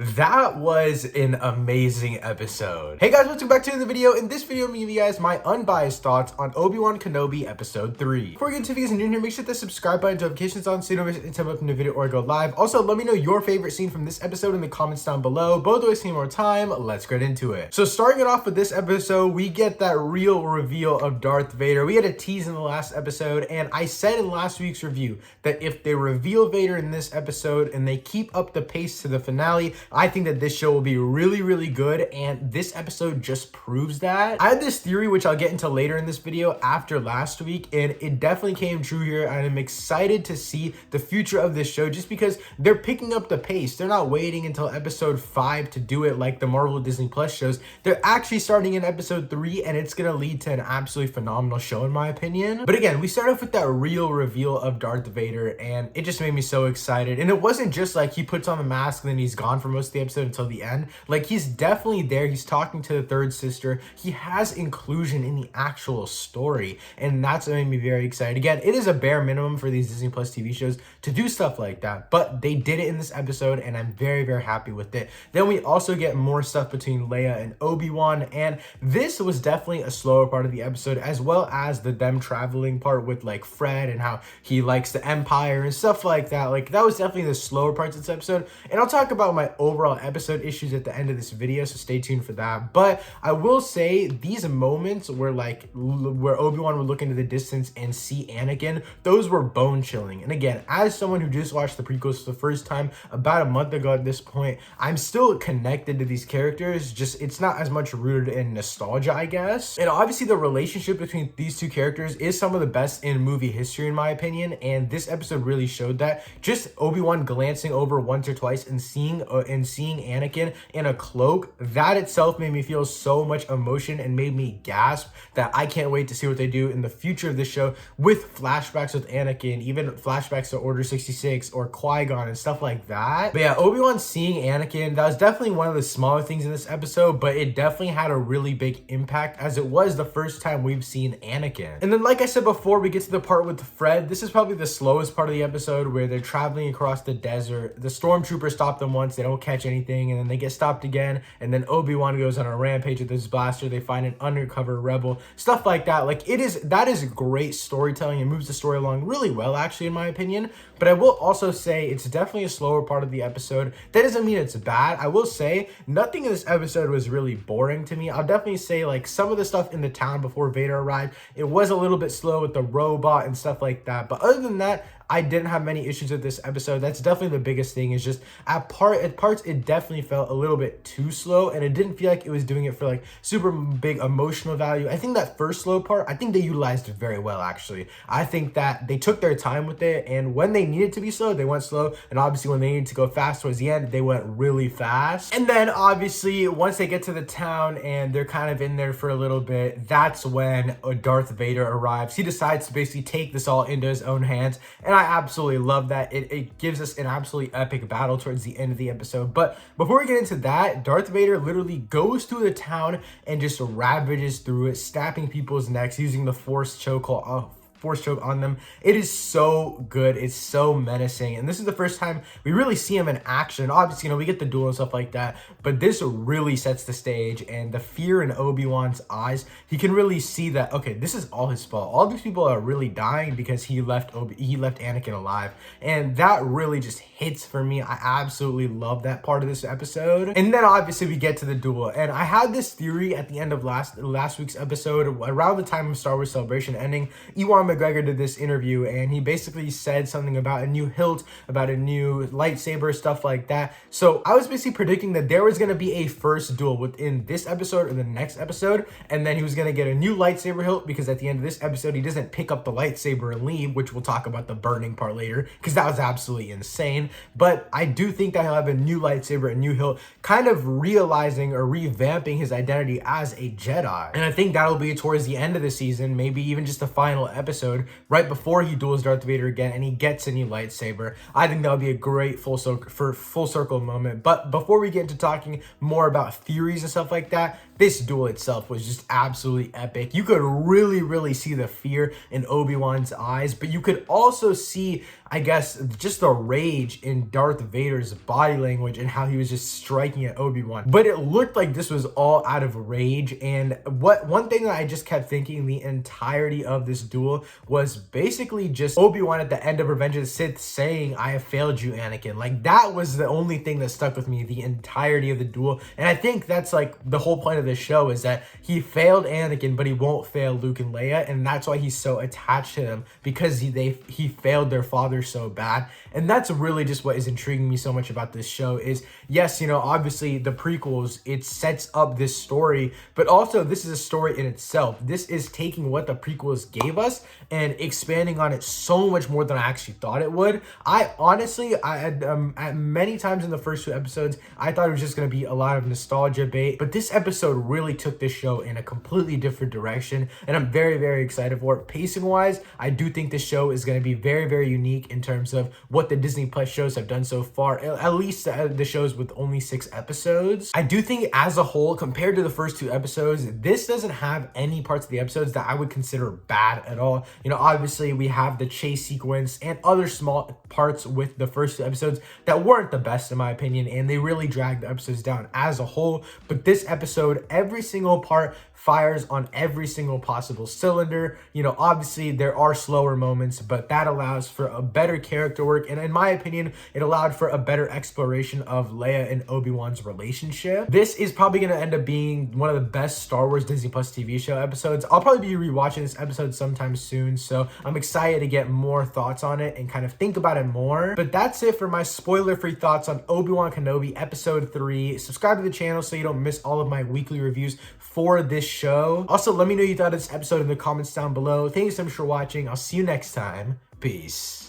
That was an amazing episode. Hey guys, welcome back to the video. In this video, I'm giving you guys my unbiased thoughts on Obi-Wan Kenobi episode 3. Before we get into videos and new here, make sure to subscribe button, notifications on so you don't miss any time up in the video or I go live. Also, let me know your favorite scene from this episode in the comments down below. Both wasting more time, let's get into it. So starting it off with this episode, we get that real reveal of Darth Vader. We had a tease in the last episode, and I said in last week's review that if they reveal Vader in this episode and they keep up the pace to the finale, I think that this show will be really, really good, and this episode just proves that. I had this theory, which I'll get into later in this video after last week, and it definitely came true here, and I'm excited to see the future of this show just because they're picking up the pace. They're not waiting until episode 5 to do it like the Marvel Disney Plus shows. They're actually starting in episode 3, and it's gonna lead to an absolutely phenomenal show in my opinion. But again, we start off with that real reveal of Darth Vader, and it just made me so excited. And it wasn't just like he puts on the mask and then he's gone for most of the episode until the end. Like, he's definitely there. He's talking to the third sister. He has inclusion in the actual story, and that's what made me very excited. Again, it is a bare minimum for these Disney Plus TV shows to do stuff like that, but they did it in this episode, and I'm very, very happy with it. Then we also get more stuff between Leia and Obi-Wan, and this was definitely a slower part of the episode, as well as the them traveling part with like Fred and how he likes the Empire and stuff like that. Like, that was definitely the slower parts of this episode, and I'll talk about my overall episode issues at the end of this video, so stay tuned for that. But I will say these moments where Obi-Wan would look into the distance and see Anakin, those were bone chilling. And again, as someone who just watched the prequels for the first time about a month ago at this point, I'm still connected to these characters, just it's not as much rooted in nostalgia, I guess. And obviously the relationship between these two characters is some of the best in movie history in my opinion, and this episode really showed that. Just Obi-Wan glancing over once or twice and seeing Anakin in a cloak, that itself made me feel so much emotion and made me gasp that I can't wait to see what they do in the future of this show with flashbacks with Anakin, even flashbacks to Order 66 or Qui-Gon and stuff like that. But yeah, Obi-Wan seeing Anakin, that was definitely one of the smaller things in this episode, but it definitely had a really big impact as it was the first time we've seen Anakin. And then like I said before, we get to the part with Fred. This is probably the slowest part of the episode where they're traveling across the desert. The stormtroopers stop them once, they don't catch anything, and then they get stopped again, and then Obi-Wan goes on a rampage with his blaster. They find an undercover rebel, stuff like that. Like, that is great storytelling. It moves the story along really well, actually, in my opinion. But I will also say it's definitely a slower part of the episode. That doesn't mean it's bad. I will say nothing in this episode was really boring to me. I'll definitely say like some of the stuff in the town before Vader arrived, it was a little bit slow with the robot and stuff like that. But other than that, I didn't have many issues with this episode. That's definitely the biggest thing, is just at parts it definitely felt a little bit too slow, and it didn't feel like it was doing it for like super big emotional value. I think that first slow part, I think they utilized it very well, actually. I think that they took their time with it, and when they needed to be slow, they went slow, and obviously when they needed to go fast towards the end, they went really fast. And then obviously once they get to the town and they're kind of in there for a little bit, that's when Darth Vader arrives. He decides to basically take this all into his own hands, and I absolutely love that. It gives us an absolutely epic battle towards the end of the episode. But before we get into that, Darth Vader literally goes through the town and just ravages through it, snapping people's necks, using the force choke on them. It is so good. It's so menacing, and this is the first time we really see him in action. Obviously, we get the duel and stuff like that, but this really sets the stage, and the fear in Obi-Wan's eyes, he can really see that, okay, this is all his fault. All these people are really dying because he left Anakin alive, and that really just hits for me. I absolutely love that part of this episode. And then obviously we get to the duel, and I had this theory at the end of last week's episode, around the time of Star Wars Celebration ending. Ewan McGregor did this interview, and he basically said something about a new hilt, about a new lightsaber, stuff like that. So I was basically predicting that there was going to be a first duel within this episode or the next episode, and then he was going to get a new lightsaber hilt, because at the end of this episode he doesn't pick up the lightsaber and leave, which we'll talk about the burning part later, because that was absolutely insane. But I do think that he'll have a new lightsaber, a new hilt, kind of realizing or revamping his identity as a Jedi. And I think that'll be towards the end of the season, maybe even just the final episode episode right before he duels Darth Vader again and he gets a new lightsaber. I think that would be a great full circle moment. But before we get into talking more about theories and stuff like that, this duel itself was just absolutely epic. You could really see the fear in Obi-Wan's eyes, but you could also see, I guess, just the rage in Darth Vader's body language and how he was just striking at Obi-Wan. But it looked like this was all out of rage. And one thing that I just kept thinking the entirety of this duel was basically just Obi-Wan at the end of Revenge of the Sith saying, "I have failed you, Anakin." Like, that was the only thing that stuck with me the entirety of the duel. And I think that's like the whole point of this show, is that he failed Anakin, but he won't fail Luke and Leia. And that's why he's so attached to them, because he failed their father so bad. And that's really just what is intriguing me so much about this show is, yes, you know, obviously the prequels, it sets up this story, but also this is a story in itself. This is taking what the prequels gave us and expanding on it so much more than I actually thought it would. I honestly, at many times in the first 2 episodes, I thought it was just going to be a lot of nostalgia bait, but this episode really took this show in a completely different direction, and I'm very excited for it. Pacing wise, I do think this show is going to be very unique in terms of what the Disney Plus shows have done so far, at least the shows with only 6 episodes. I do think as a whole, compared to the first 2 episodes, this doesn't have any parts of the episodes that I would consider bad at all. You know, obviously we have the chase sequence and other small parts with the first 2 episodes that weren't the best in my opinion, and they really dragged the episodes down as a whole. But this episode, every single part fires on every single possible cylinder. You know, obviously there are slower moments, but that allows for a better character work, and in my opinion, it allowed for a better exploration of Leia and Obi-Wan's relationship. This is probably going to end up being one of the best Star Wars Disney Plus TV show episodes. I'll probably be rewatching this episode sometime soon, so I'm excited to get more thoughts on it and kind of think about it more. But that's it for my spoiler-free thoughts on Obi-Wan Kenobi episode 3. Subscribe to the channel so you don't miss all of my weekly reviews for this show. Also, let me know what you thought of this episode in the comments down below. Thank you so much for watching. I'll see you next time. Peace.